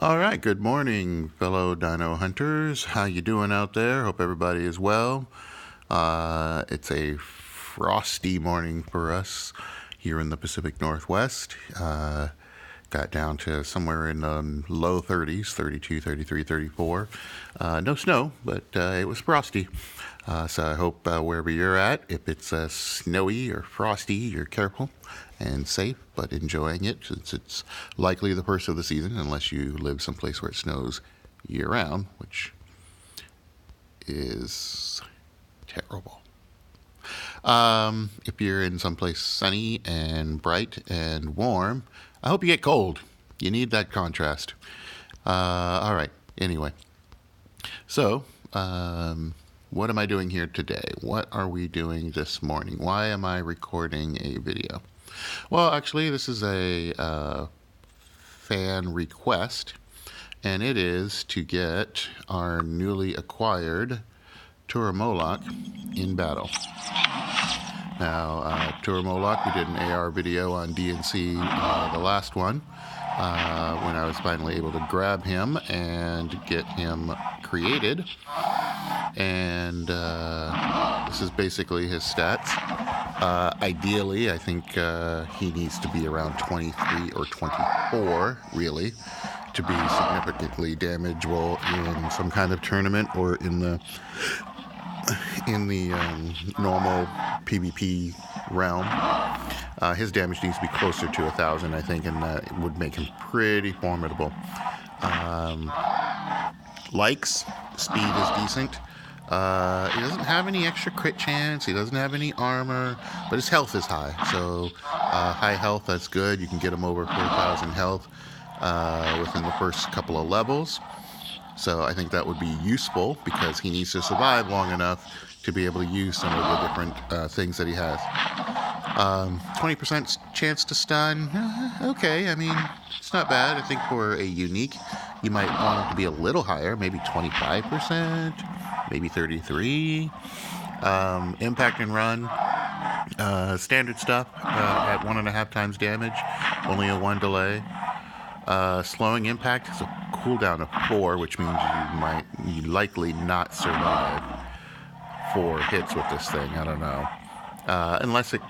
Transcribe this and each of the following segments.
All right, good morning, fellow dino hunters. How you doing out there? Hope everybody is well. It's a frosty morning for us here in the Pacific Northwest. Got down to somewhere in the low 30s, 32, 33, 34. No snow, but it was frosty. So I hope wherever you're at, if it's snowy or frosty, you're careful and safe, but enjoying it since it's likely the first of the season, unless you live someplace where it snows year-round, which is terrible. If you're in someplace sunny and bright and warm, I hope you get cold. You need that contrast. All right, anyway. So, what am I doing here today? What are we doing this morning? Why am I recording a video? Well, actually, this is a fan request, and it is to get our newly acquired Tuoramoloch in battle. Now, Tuoramoloch, we did an AR video on DNC, the last one, when I was finally able to grab him and get him created. And this is basically his stats. Ideally, I think he needs to be around 23 or 24, really, to be significantly damageable in some kind of tournament or in the normal PvP realm. His damage needs to be closer to 1,000, I think, and that would make him pretty formidable. Likes, speed is decent. He doesn't have any extra crit chance. He doesn't have any armor, but his health is high. So high health, that's good. You can get him over 4,000 health within the first couple of levels. So I think that would be useful because he needs to survive long enough to be able to use some of the different things that he has. 20% chance to stun. Okay, I mean, it's not bad. I think for a unique, you might want it to be a little higher, maybe 25%, maybe 33%. Impact and run, standard stuff at 1.5 times damage, only a 1 delay. Slowing impact is a cooldown of 4, which means you likely not survive 4 hits with this thing. I don't know. Unless it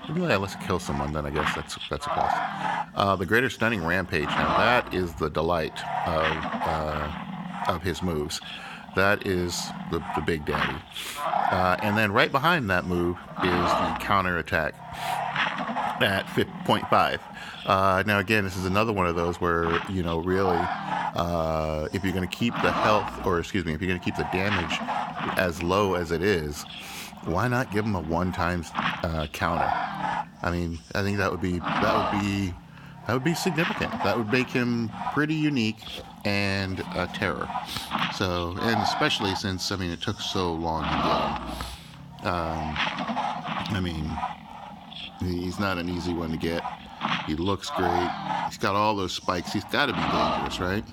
kills someone, then I guess that's a plus. The greater stunning rampage. Now that is the delight of his moves. That is the big daddy. And then right behind that move is the counter attack at 0.5. Now again, this is another one of those where, really, if you're going to keep the health, if you're going to keep the damage as low as it is, why not give him a 1 times counter? I mean, I think that would be significant. That would make him pretty unique and a terror. So, and especially since, it took so long to get him. He's not an easy one to get. He looks great. He's got all those spikes. He's got to be dangerous, right?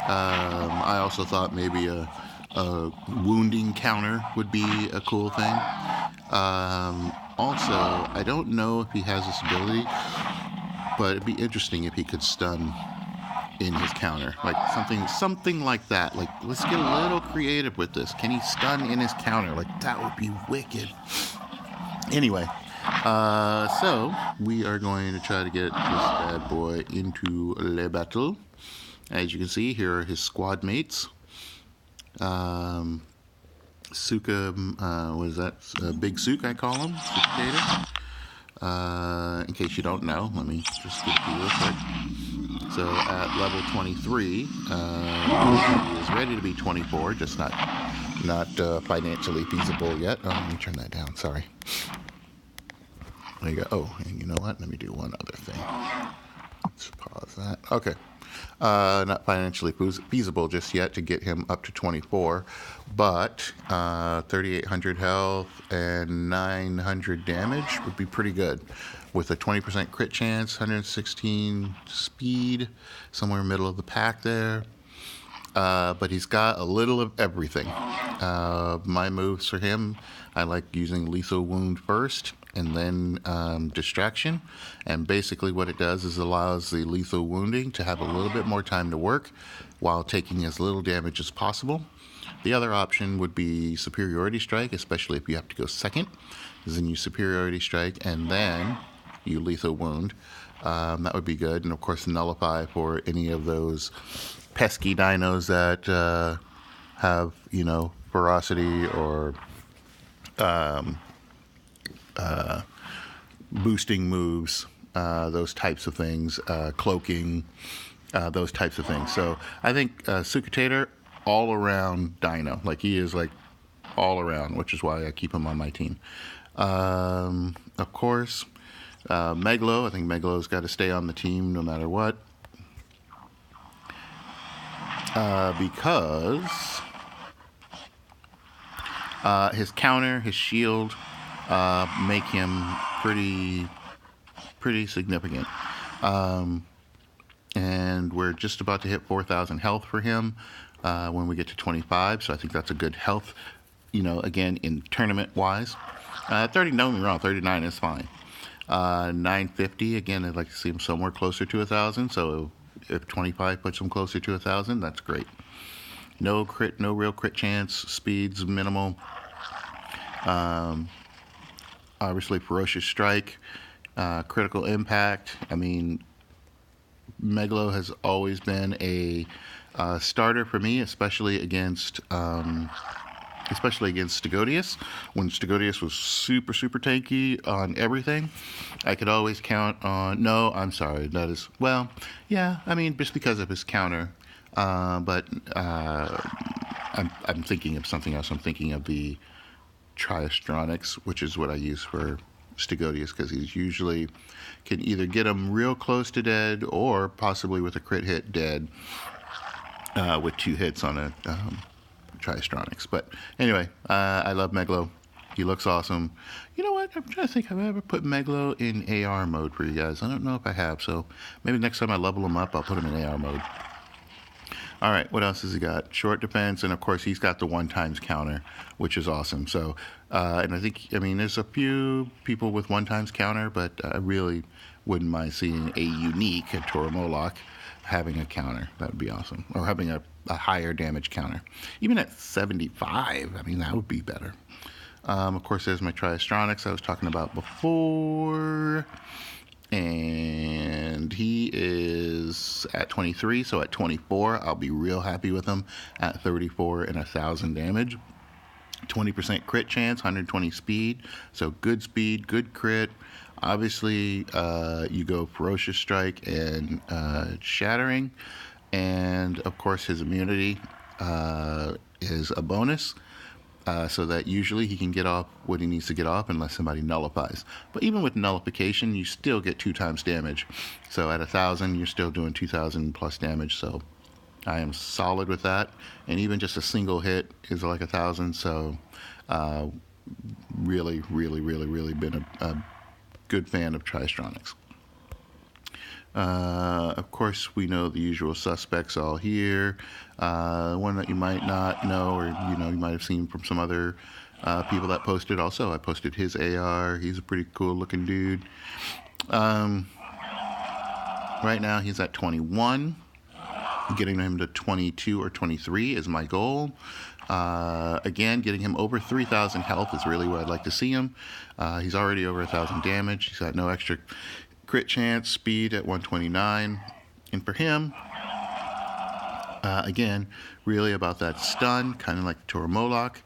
I also thought maybe a wounding counter would be a cool thing. Also, I don't know if he has this ability, but it'd be interesting if he could stun in his counter, like something like that. Like, let's get a little creative with this. Can he stun in his counter? Like, that would be wicked. Anyway, so we are going to try to get this bad boy into le battle. As you can see, here are his squad mates. Suka, what is that? Big Sook, I call him. In case you don't know, let me just give it to you real quick. So at level 23, he is ready to be 24, just not financially feasible yet. Oh, let me turn that down, sorry. There you go. Oh, and you know what? Let me do one other thing. Let's pause that. Okay. Not financially feasible just yet to get him up to 24, but 3,800 health and 900 damage would be pretty good. With a 20% crit chance, 116 speed, somewhere in the middle of the pack there. But he's got a little of everything. My moves for him, I like using lethal wound first, and then distraction. And basically what it does is allows the lethal wounding to have a little bit more time to work while taking as little damage as possible. The other option would be superiority strike, especially if you have to go second. Then you superiority strike and then you lethal wound. That would be good. And of course nullify for any of those pesky dinos that have, ferocity or boosting moves, those types of things, cloaking, those types of things. So I think Sucutator, all around dino. Like he is like all around, which is why I keep him on my team. Of course, Megalo. I think Megalo's got to stay on the team no matter what. Because his counter, his shield, make him pretty significant. And we're just about to hit 4,000 health for him when we get to 25. So I think that's a good health, again, in tournament-wise. 30, don't get me wrong, 39 is fine. 950, again, I'd like to see him somewhere closer to 1,000. So if 25 puts him closer to 1,000, that's great. No real crit chance. Speed's minimal. Obviously, ferocious strike, critical impact. I mean, Megalo has always been a starter for me, especially against Stegodius. When Stegodius was super tanky on everything, I could always count on. No, I'm sorry. That is yeah. I mean, just because of his counter. But I'm thinking of something else. I'm thinking of the Triastronics, which is what I use for Stegodius, because he's usually can either get him real close to dead or possibly with a crit hit dead with 2 hits on a Triastronics. But anyway, I love Megalo. He looks awesome. You know what? I'm trying to think. Have I ever put Megalo in AR mode for you guys? I don't know if I have. So maybe next time I level him up, I'll put him in AR mode. All right, what else has he got? Short defense, and of course he's got the 1x counter, which is awesome. So, and I mean, there's a few people with 1x counter, but I really wouldn't mind seeing a unique, a Tuoramoloch, having a counter. That would be awesome. Or having a higher damage counter. Even at 75, I mean, that would be better. Of course, there's my Triastronics I was talking about before. And he is at 23, so at 24, I'll be real happy with him. At 34 and 1,000 damage. 20% crit chance, 120 speed. So good speed, good crit. Obviously, you go Ferocious Strike and Shattering. And, of course, his immunity is a bonus. So that usually he can get off what he needs to get off unless somebody nullifies. But even with nullification, you still get 2x damage. So at 1,000, you're still doing 2,000 plus damage. So I am solid with that. And even just a single hit is like 1,000. So really been a good fan of Triastronics. Of course, we know the usual suspects all here. One that you might not know, or you might have seen from some other people that posted. Also, I posted his AR. He's a pretty cool looking dude. Right now, he's at 21. Getting him to 22 or 23 is my goal. Again, getting him over 3,000 health is really where I'd like to see him. He's already over 1,000 damage. He's got no extra crit chance, speed at 129. And for him, again, really about that stun, kind of like Tuoramoloch.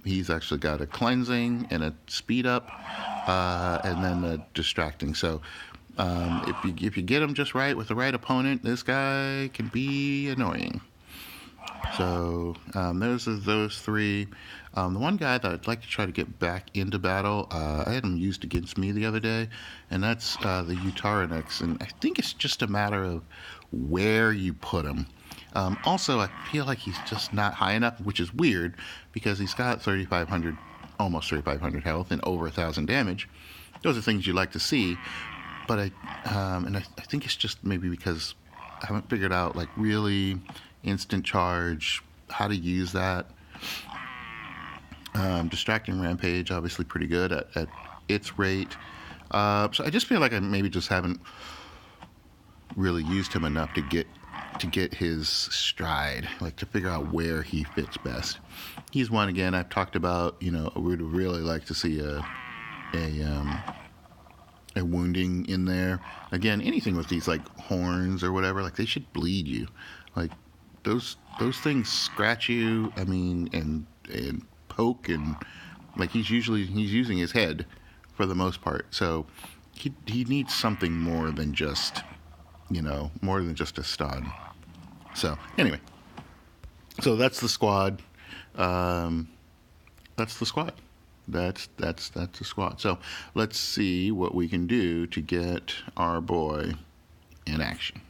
He's actually got a cleansing and a speed up, and then a distracting. So if you get him just right with the right opponent, this guy can be annoying. So those are those three. The one guy that I'd like to try to get back into battle, I had him used against me the other day, and that's the Jurrasic, and I think it's just a matter of where you put him. Also, I feel like he's just not high enough, which is weird, because he's got 3,500, almost 3,500 health and over 1,000 damage. Those are things you like to see, but I think it's just maybe because I haven't figured out, like, really instant charge, how to use that. Distracting Rampage, obviously pretty good at its rate. So I just feel like I maybe just haven't really used him enough to get his stride, like to figure out where he fits best. He's one, again, I've talked about, we'd really like to see a wounding in there. Again, anything with these like horns or whatever, like they should bleed you. Like those things scratch you, I mean, and poke, and like he's using his head for the most part. So he needs something more than just a stun. So anyway, so that's the squad. That's the squad. That's the squad. So let's see what we can do to get our boy in action.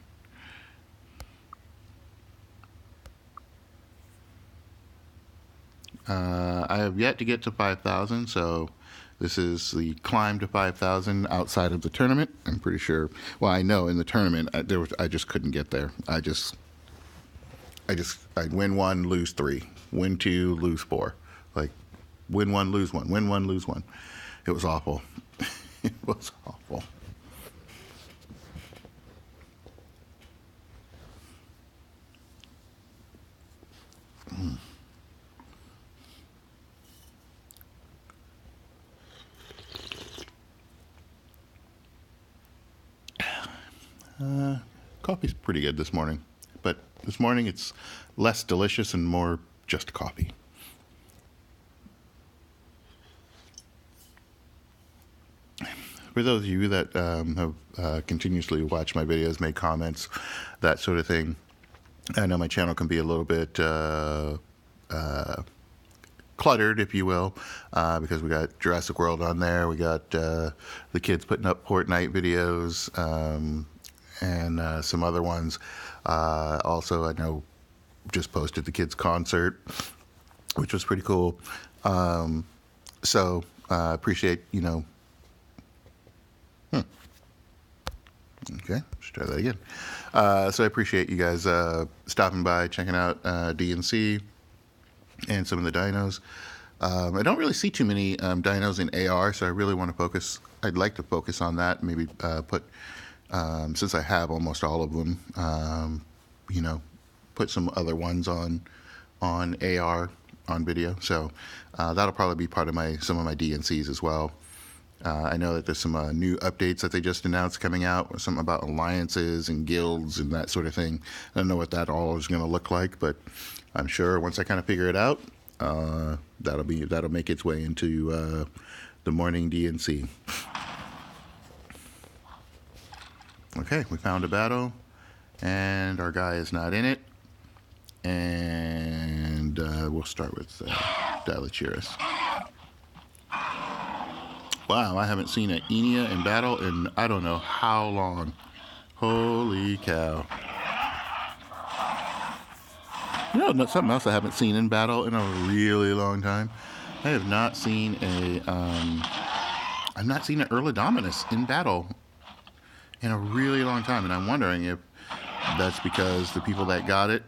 I have yet to get to 5,000, so this is the climb to 5,000 outside of the tournament. I'm pretty sure. Well, I know in the tournament I just couldn't get there. I win one, lose three, win two, lose four. Like win one, lose one, win one, lose one. It was awful. It was awful. Coffee's pretty good this morning, but this morning it's less delicious and more just coffee. For those of you that have continuously watched my videos, made comments, that sort of thing, I know my channel can be a little bit cluttered, if you will, because we got Jurassic World on there. We got the kids putting up Fortnite videos, and some other ones. Also, I know just posted the kids' concert, which was pretty cool. So appreciate, Okay, let's try that again. So I appreciate you guys stopping by, checking out DNC and some of the dinos. I don't really see too many dinos in AR, so I really want to focus. I'd like to focus on that. Maybe put, since I have almost all of them, put some other ones on AR on video. So that'll probably be part of some of my DNCs as well. I know that there's some new updates that they just announced coming out, something about alliances and guilds and that sort of thing. I don't know what that all is going to look like, but I'm sure once I kind of figure it out, that'll make its way into the morning DNC. Okay, we found a battle, and our guy is not in it, and we'll start with Jurrasic. Wow, I haven't seen an Enia in battle in I don't know how long. Holy cow. Something else I haven't seen in battle in a really long time. I have not seen I've not seen an Earlidominus in battle in a really long time, and I'm wondering if that's because the people that got it,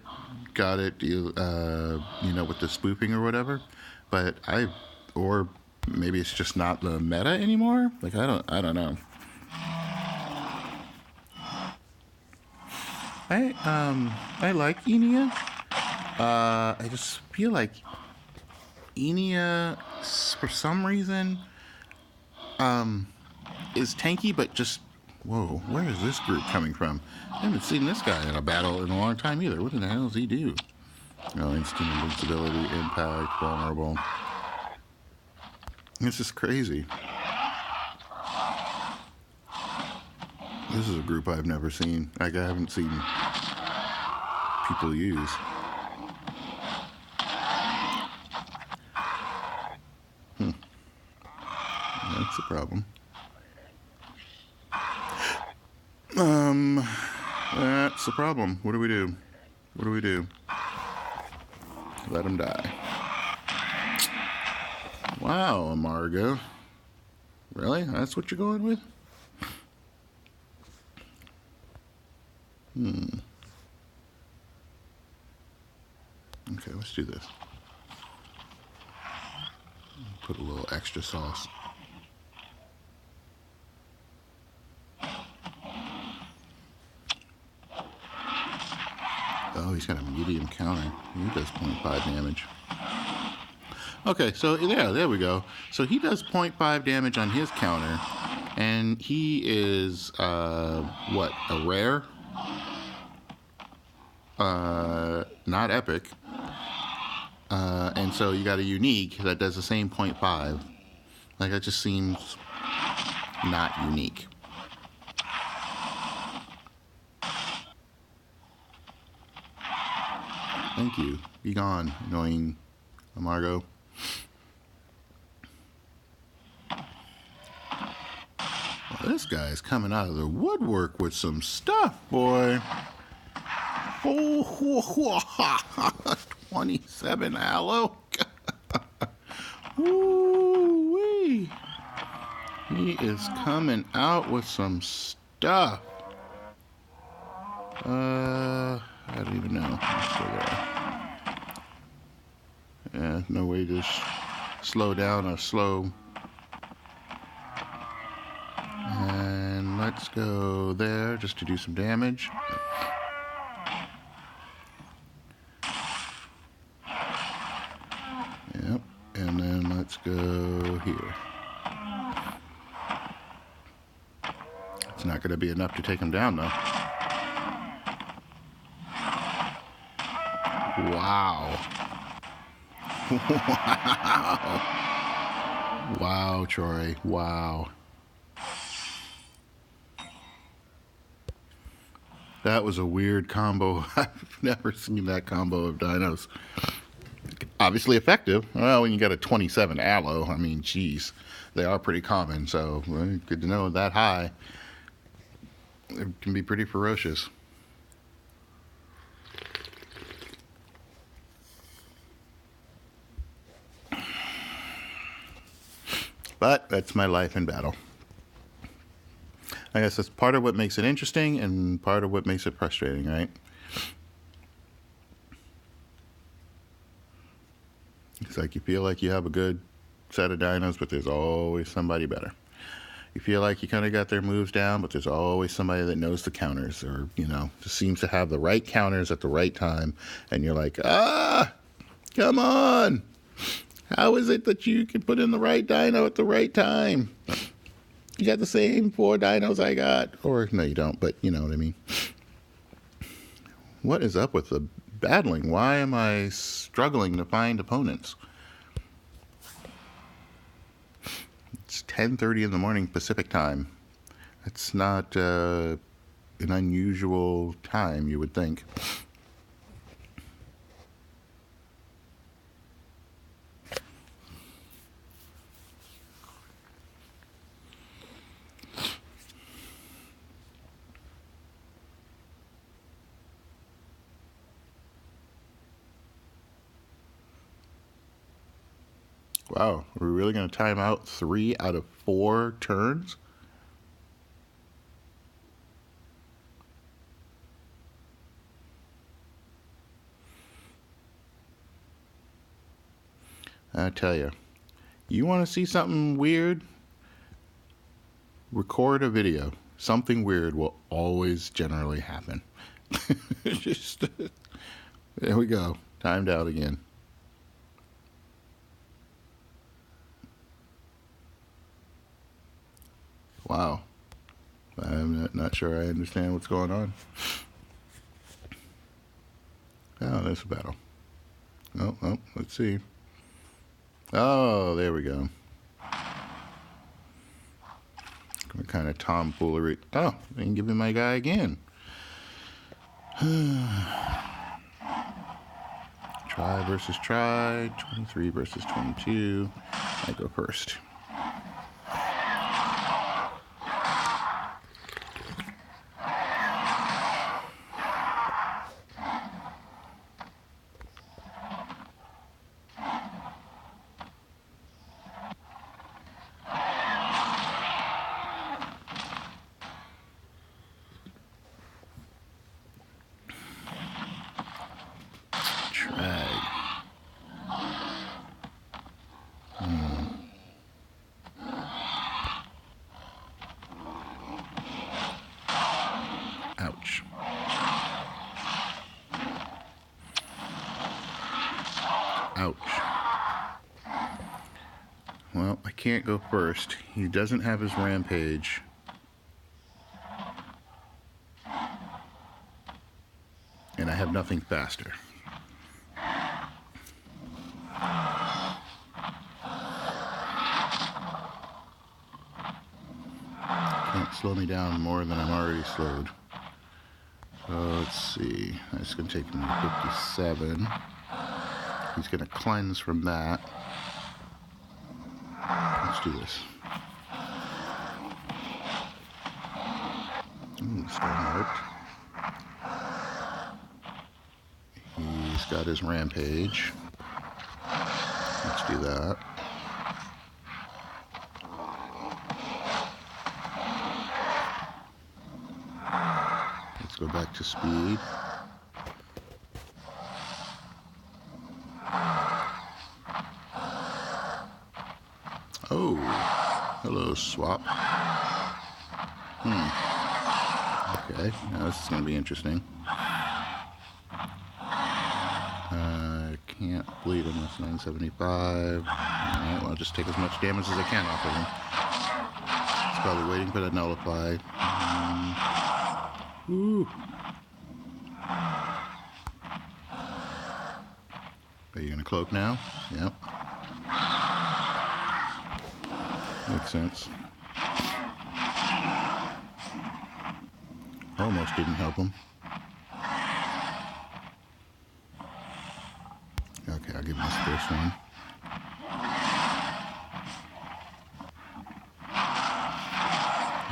with the spoofing or whatever. But or maybe it's just not the meta anymore. Like I don't know. I like Enia. I just feel like Enia, for some reason, is tanky, but just whoa. Where is this group coming from? I haven't seen this guy in a battle in a long time either. What in the hell does he do? Oh, instant invincibility, impact, vulnerable. This is crazy. This is a group I've never seen. Like, I haven't seen people use. That's the problem. That's the problem. What do we do? What do we do? Let him die. Wow, Amargo. Really? That's what you're going with? Okay, let's do this. Put a little extra sauce. Oh, he's got a medium counter. He does 0.5 damage. Okay, so yeah, there we go. So he does 0.5 damage on his counter, and he is, what, a rare? Not epic. And so you got a unique that does the same 0.5. Like, that just seems not unique. Thank you. Be gone, annoying Amargo. Well, this guy's coming out of the woodwork with some stuff, boy. Oh, 27 aloe. Woo-wee. He is coming out with some stuff. I don't even know. Yeah, no way to slow down or slow. And let's go there just to do some damage. Yep, and then let's go here. It's not going to be enough to take him down, though. Wow. Wow. Wow, Troy. Wow. That was a weird combo. I've never seen that combo of dinos. Obviously effective. Well, when you got a 27 aloe, I mean, geez, they are pretty common. So good to know that high. It can be pretty ferocious. But that's my life in battle. I guess that's part of what makes it interesting and part of what makes it frustrating, right? It's like you feel like you have a good set of dinos, but there's always somebody better. You feel like you kind of got their moves down, but there's always somebody that knows the counters, or, you know, just seems to have the right counters at the right time. And you're like, come on. How is it that you can put in the right dino at the right time? You got the same 4 dinos I got. Or, no, you don't, but you know what I mean. What is up with the battling? Why am I struggling to find opponents? It's 10:30 in the morning Pacific time. It's not an unusual time, you would think. Wow, are we really going to time out 3 out of 4 turns? I tell you, you want to see something weird? Record a video. Something weird will always generally happen. Just, there we go. Timed out again. Wow. I'm not sure I understand what's going on. Oh, there's a battle. Oh, let's see. Oh, there we go. What kind of tomfoolery? Oh, they can give me my guy again. Try versus try. 23 versus 22. I go first. Ouch. Well, I can't go first. He doesn't have his rampage. And I have nothing faster. Can't slow me down more than I'm already slowed. So let's see. That's going to take me to 57. He's going to cleanse from that. Let's do this. Ooh, Storm worked. He's got his rampage. Let's do that. Let's go back to speed. Oh, hello, swap. Okay, now this is going to be interesting. Can't bleed him, that's 975. Alright, well, I'll just take as much damage as I can off of him. He's probably waiting for that nullify. Ooh. Are you going to cloak now? Yep. Makes sense. Almost didn't help him. Okay, I'll give him this first one.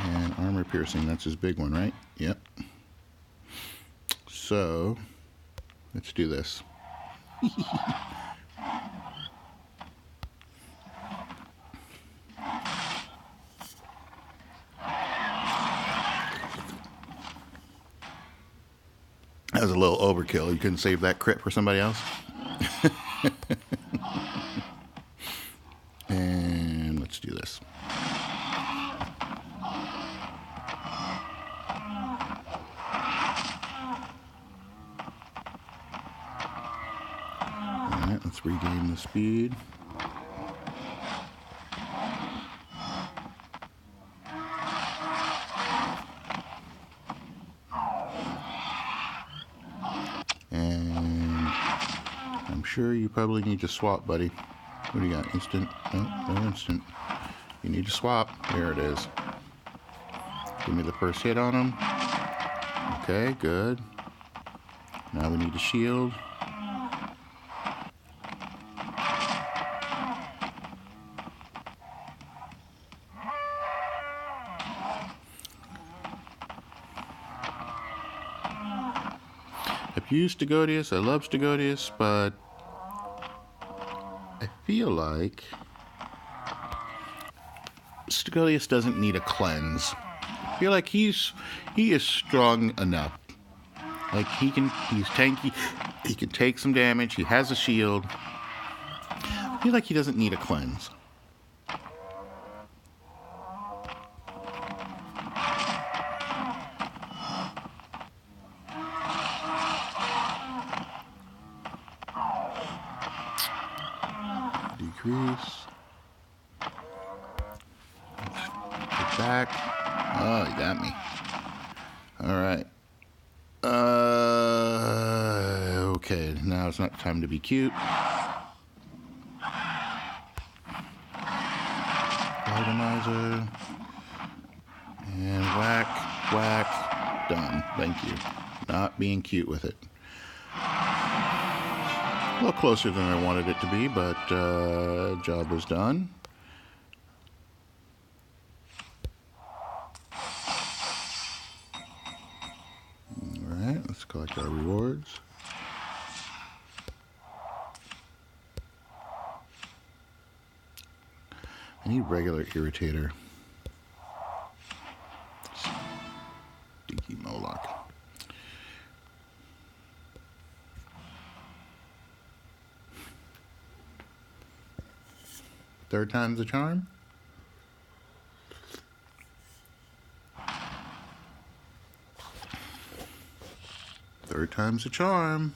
And armor piercing, that's his big one, right? Yep. So, let's do this. That was a little overkill. You couldn't save that crit for somebody else? And let's do this. Alright, let's regain the speed. And I'm sure you probably need to swap, buddy. What do you got? Instant? No instant. You need to swap. There it is. Give me the first hit on him. Okay, good. Now we need to shield. I've used Stegodius. I love Stegodius, but I feel like Stegodius doesn't need a cleanse. I feel like he is strong enough. Like he's tanky. He can take some damage. He has a shield. I feel like he doesn't need a cleanse. Decrease. Get back. Oh, you got me. Alright. Okay, now it's not time to be cute. Atomizer. And whack, whack. Done. Thank you. Not being cute with it. A little closer than I wanted it to be, but job was done. Alright, let's collect our rewards. I need regular irritator. Tuoramoloch. Third time's the charm. Third time's the charm.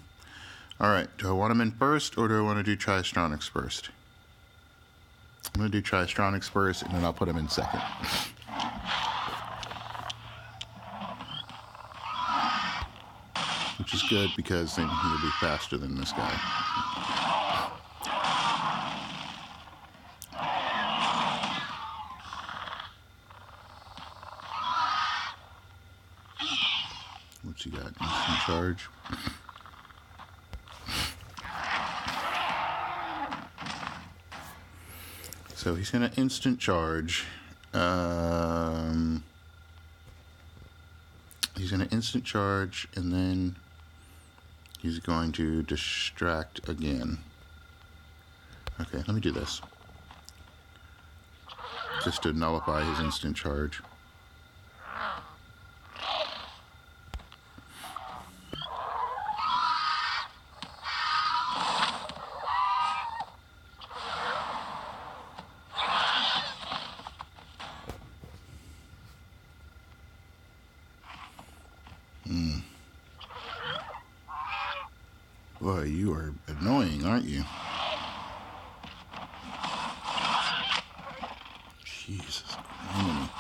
Alright, do I want him in first, or do I want to do Triastronics first? I'm going to do Triastronics first, and then I'll put him in second. Which is good, because then he'll be faster than this guy. What's he got? Instant charge. So he's going to instant charge. He's going to instant charge, and then he's going to distract again. Okay, let me do this. Just to nullify his instant charge. Boy, you are annoying, aren't you? Jesus Christ.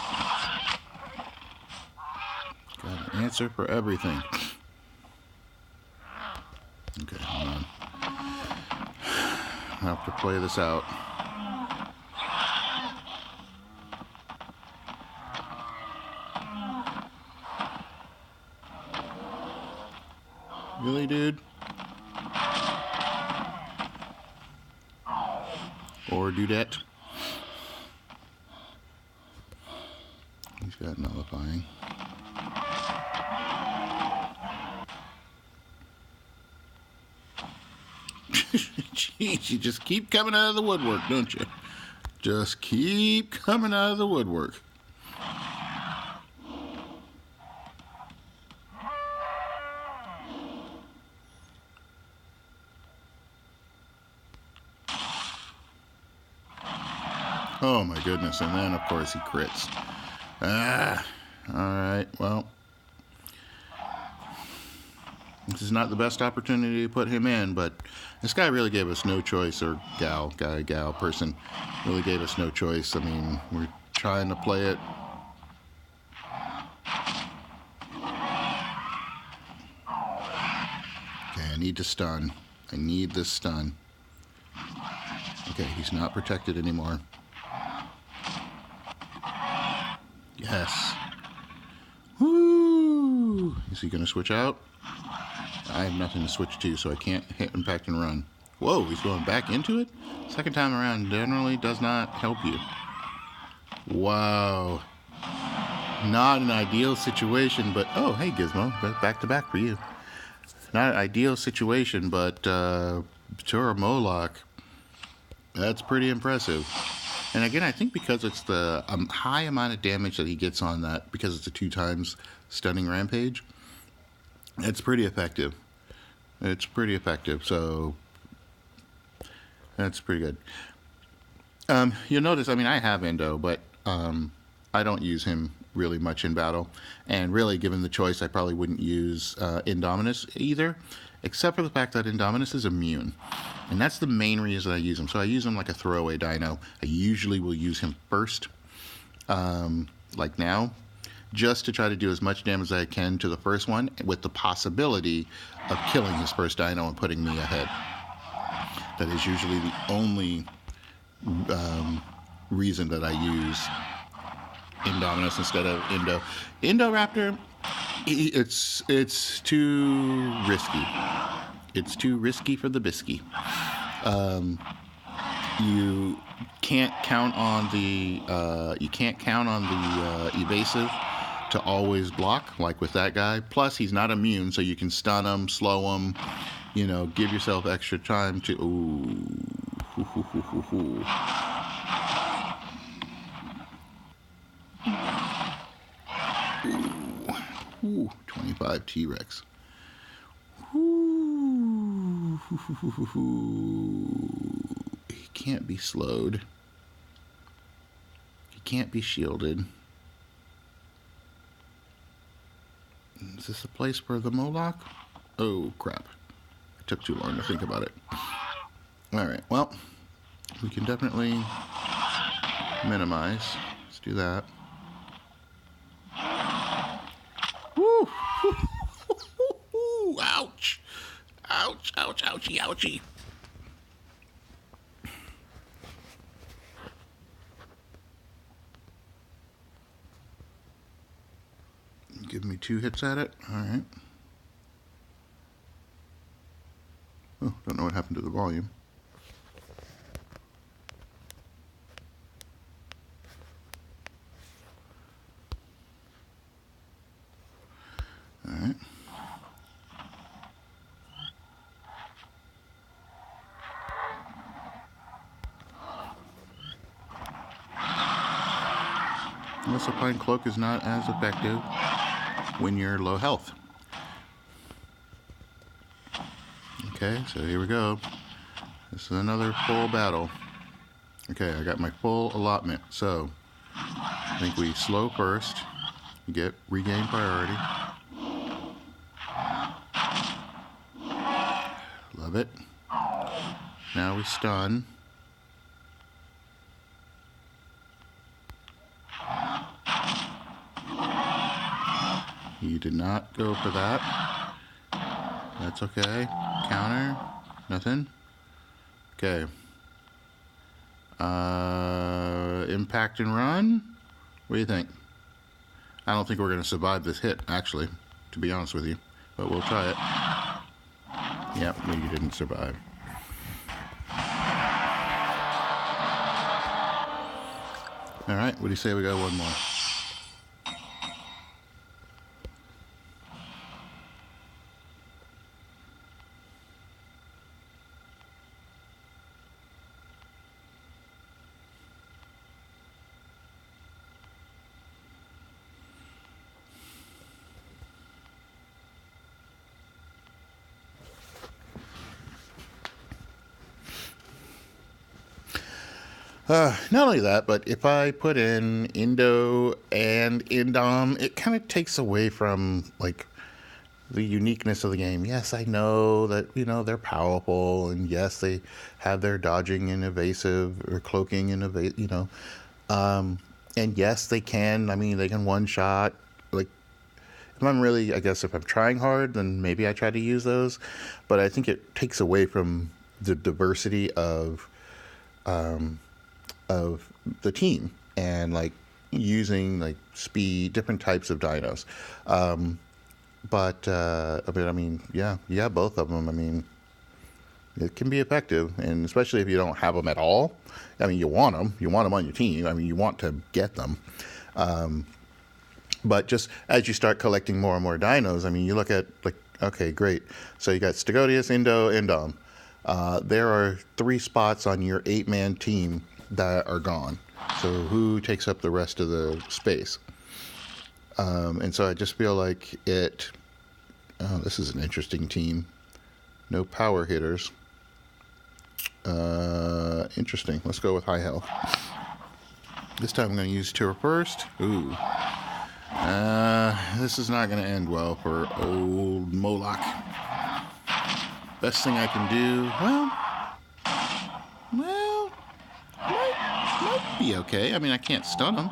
Got an answer for everything. Okay, hold on. I have to play this out. Really, dude? Or dudette? He's got nullifying. Jeez, you just keep coming out of the woodwork, don't you? Just keep coming out of the woodwork. Oh my goodness, and then of course he crits. Alright, well. This is not the best opportunity to put him in, but this guy really gave us no choice, or gal, person, really gave us no choice. I mean, we're trying to play it. Okay, I need to stun. I need this stun. Okay, he's not protected anymore. Yes. Woo! Is he going to switch out? I have nothing to switch to, so I can't hit impact and run. Whoa, he's going back into it? Second time around generally does not help you. Wow. Not an ideal situation, but... Oh, hey, Gizmo. Back to back for you. Not an ideal situation, but Tuoramoloch, that's pretty impressive. And again, I think because it's the high amount of damage that he gets on that, because it's a 2 times stunning rampage, it's pretty effective. It's pretty effective, so that's pretty good. You'll notice, I mean, I have Indo, but I don't use him really much in battle. And really, given the choice, I probably wouldn't use Indominus either, except for the fact that Indominus is immune. And that's the main reason I use him. So I use him like a throwaway dino. I usually will use him first, like now, just to try to do as much damage as I can to the first one, with the possibility of killing his first dino and putting me ahead. That is usually the only reason that I use Indominus instead of Indo. IndoRaptor, it's too risky. It's too risky for the bisky. You can't count on the evasive to always block, like with that guy. Plus, he's not immune, so you can stun him, slow him, you know, give yourself extra time to... Ooh, 25 T-Rex. He can't be slowed. He can't be shielded. Is this a place for the Moloch? Oh, crap. I took too long to think about it. Alright, well, we can definitely minimize. Let's do that. Woo! Ouch! Ouch, ouch, ouchie, ouchie. Give me 2 hits at it. Alright. Oh, don't know what happened to the volume. Alright. The Supine Cloak is not as effective when you're low health. Okay, so here we go. This is another full battle. Okay, I got my full allotment. So, I think we slow first, regain priority. Love it. Now we stun. You did not go for that. That's okay. Counter. Nothing. Okay. Impact and run? What do you think? I don't think we're going to survive this hit, actually, to be honest with you. But we'll try it. Yep, no, you didn't survive. Alright, what do you say we got one more? Not only that, but if I put in Indo and Indom, it kind of takes away from, like, the uniqueness of the game. Yes, I know that, they're powerful, and yes, they have their dodging and evasive, or cloaking and evasive, and yes, they can one-shot, like, if I'm trying hard, then maybe I try to use those, but I think it takes away from the diversity of the team, and like using like speed, different types of dinos. Yeah, both of them. It can be effective, and especially if you don't have them at all. You want them on your team. You want to get them. But just as you start collecting more and more dinos, you look at, like, okay, great. So you got Stegodius, Indo, Indom. There are 3 spots on your 8-man team that are gone. So who takes up the rest of the space? And so I just feel like this is an interesting team. No power hitters. Interesting. Let's go with high health. This time I'm going to use Tuoramoloch first. Ooh. This is not going to end well for old Moloch. Best thing I can do, might be okay. I can't stun him.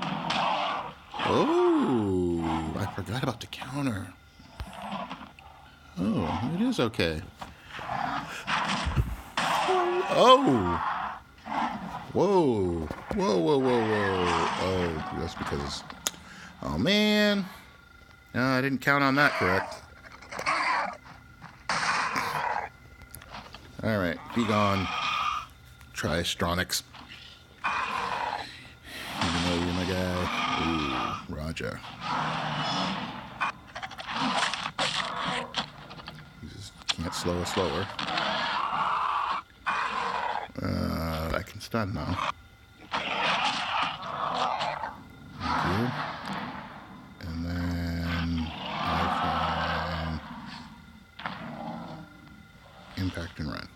Oh, I forgot about the counter. Oh, it is okay. Oh! Whoa. Oh, that's because... Oh, man. No, I didn't count on that correct. Alright, be gone. Tristronics. Even though you're my guy. Ooh, Roger. You just can't slow us slower. I can stun now. Thank you. And then I can impact and run.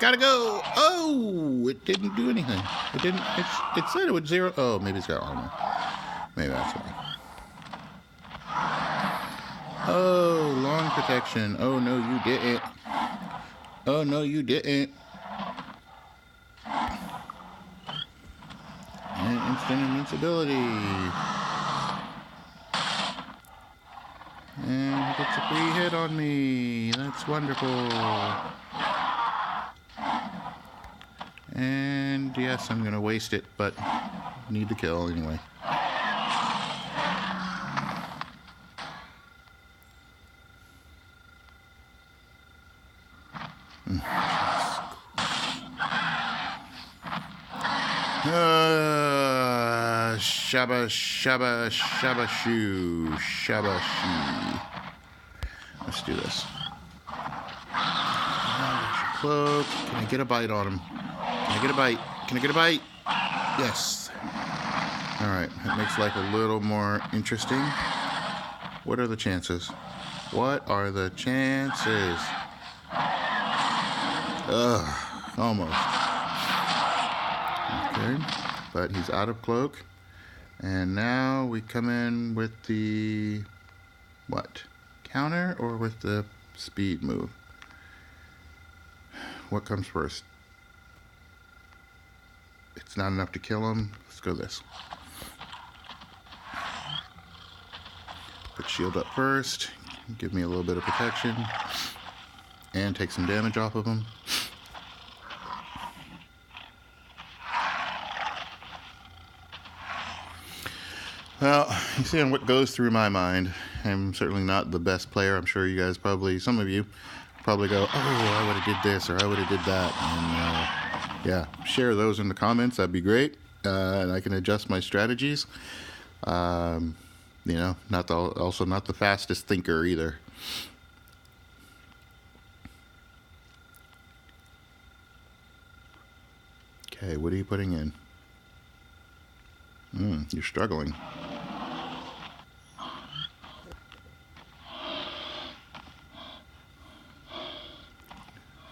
Gotta go! Oh! It didn't do anything. It didn't. It said it would 0. Oh, maybe it's got armor. Maybe that's why. Oh, long protection. Oh, no, you didn't. Oh, no, you didn't. And instant invincibility. And he gets a free hit on me. That's wonderful. And yes, I'm going to waste it, but need the kill anyway. Shabba, shabba, shabba, shoo, shabba, shoo. Let's do this. Cloak. Can I get a bite on him? Can I get a bite? Can I get a bite? Yes. Alright, that makes life a little more interesting. What are the chances? What are the chances? Ugh, almost. Okay, but he's out of cloak. And now we come in with the, what? Counter or with the speed move? What comes first? It's not enough to kill him. Let's go this. Put shield up first. Give me a little bit of protection. And take some damage off of him. Well, you see what goes through my mind. I'm certainly not the best player. I'm sure you guys probably, some of you probably go, oh, I would have did this or I would have did that. And yeah, share those in the comments. That'd be great. And I can adjust my strategies. You know, also not the fastest thinker either. Okay, what are you putting in? You're struggling.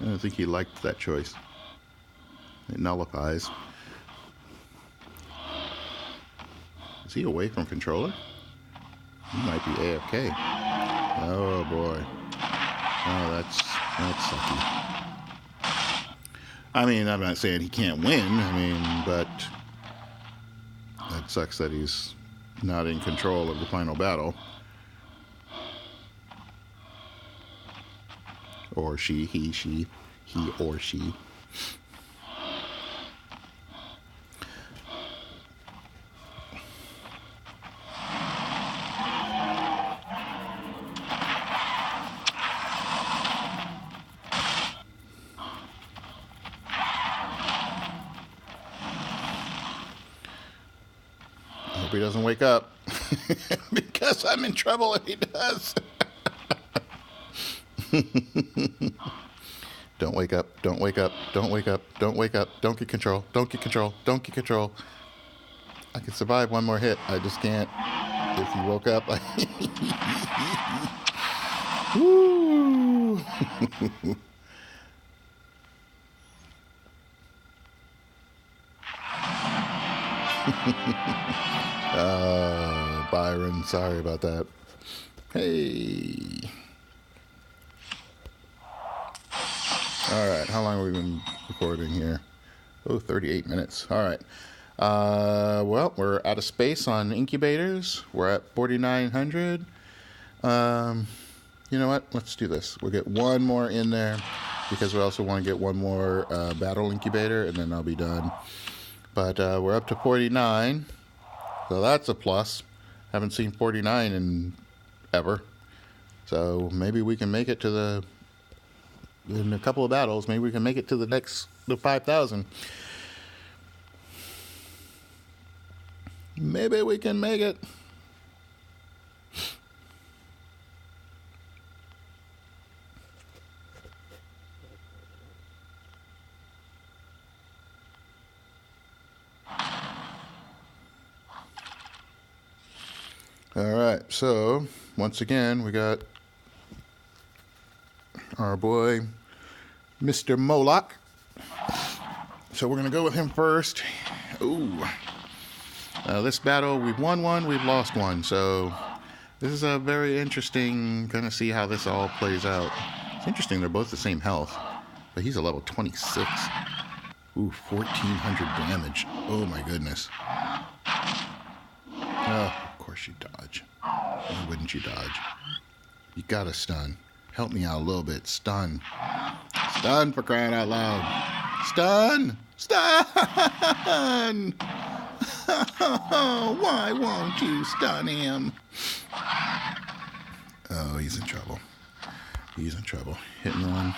I don't think he liked that choice. It nullifies. Is he away from controller? He might be AFK. Oh boy. Oh, that's sucky. I mean, I'm not saying he can't win. I mean, but that sucks that he's not in control of the final battle. Or she, he or she. I hope he doesn't wake up. Because I'm in trouble if he does. Don't wake up, don't wake up, don't wake up, don't wake up, don't get control, don't get control, don't get control. I can survive one more hit, I just can't. If he woke up, Woo! Byron, sorry about that. Hey. Alright, how long have we been recording here? Oh, 38 minutes. Alright. Well, we're out of space on incubators. We're at 4,900. You know what? Let's do this. We'll get one more in there because we also want to get one more battle incubator, and then I'll be done. But we're up to 49, so that's a plus. Haven't seen 49 in ever. So maybe we can make it to in a couple of battles, maybe we can make it to the 5,000. Maybe we can make it. All right, so once again, we got our boy, Mr. Moloch. So we're going to go with him first. Ooh. This battle, we've won one, we've lost one. So this is a very interesting, kind of see how this all plays out. It's interesting, they're both the same health. But he's a level 26. Ooh, 1,400 damage. Oh my goodness. Oh, of course you dodge. Why wouldn't you dodge? You gotta stun. Help me out a little bit. Stun. Stun, for crying out loud. Stun! Stun! Why won't you stun him? Oh, he's in trouble. He's in trouble. Hitting one.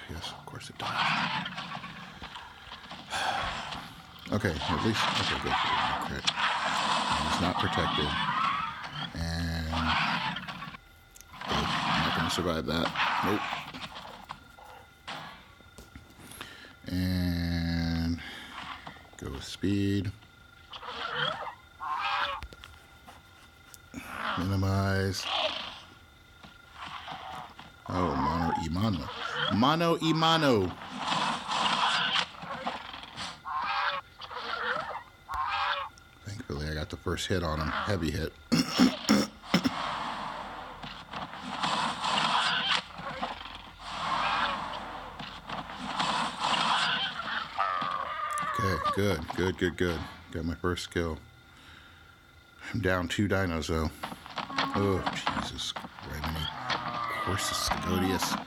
Yes, of course it does. Okay, at least, okay, good. Crit. He's not protected. And, oh, I'm not going to survive that. Nope. And, go with speed. Minimize. Oh, mono e mono. Mono e mono. Thankfully, I got the first hit on him. Heavy hit. Okay, good. Got my first kill. I'm down 2 dinos, though. Oh, Jesus. Right many. Of course, it's Scodius.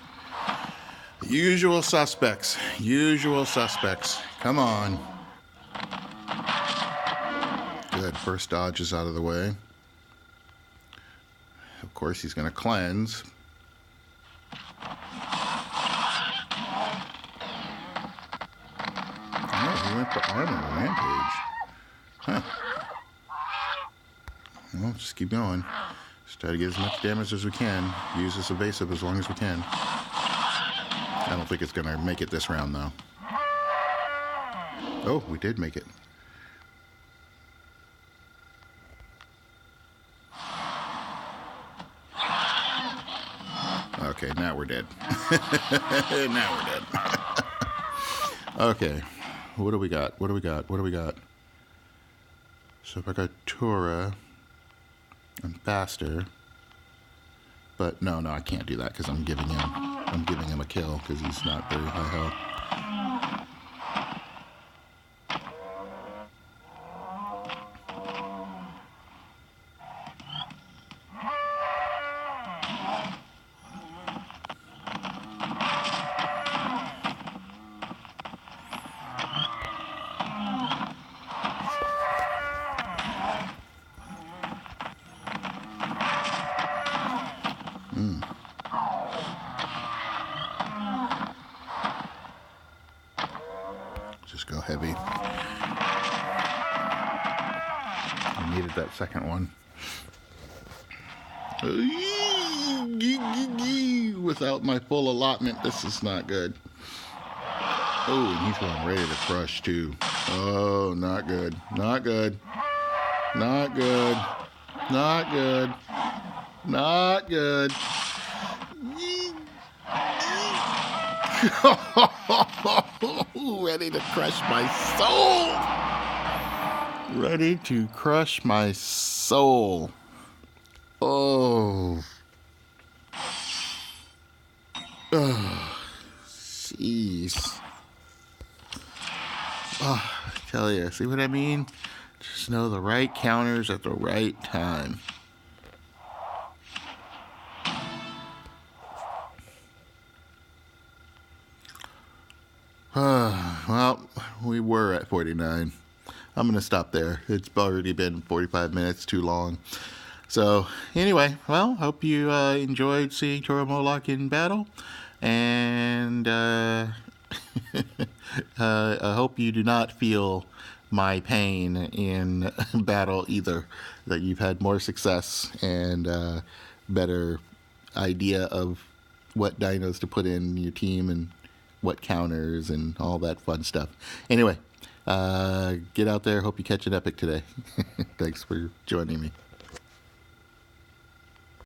Usual suspects. Usual suspects. Come on. Good. First dodge is out of the way. Of course, he's going to cleanse. Oh, he went for armor rampage. Huh. Well, just keep going. Just try to get as much damage as we can. Use this evasive as long as we can. I don't think it's going to make it this round, though. Oh, we did make it. Okay, now we're dead. Now we're dead. Okay, what do we got? What do we got? What do we got? So if I got Tura, I'm faster. But no, I can't do that because I'm giving him a kill because he's not very high health. Just go heavy. I needed that second one. Without my full allotment, this is not good. Oh, and he's going ready to crush too. Oh, not good. Not good. Not good. Not good. Not good. Ready to crush my soul. Ready to crush my soul. Oh. Oh. Jeez. Oh, I tell you, see what I mean? Just know the right counters at the right time. Well, we were at 49. I'm going to stop there. It's already been 45 minutes too long. So, anyway, well, hope you enjoyed seeing Tuoramoloch in battle. And I hope you do not feel my pain in battle either. That you've had more success and better idea of what dinos to put in your team and what counters and all that fun stuff. Anyway, get out there. Hope you catch an epic today. Thanks for joining me.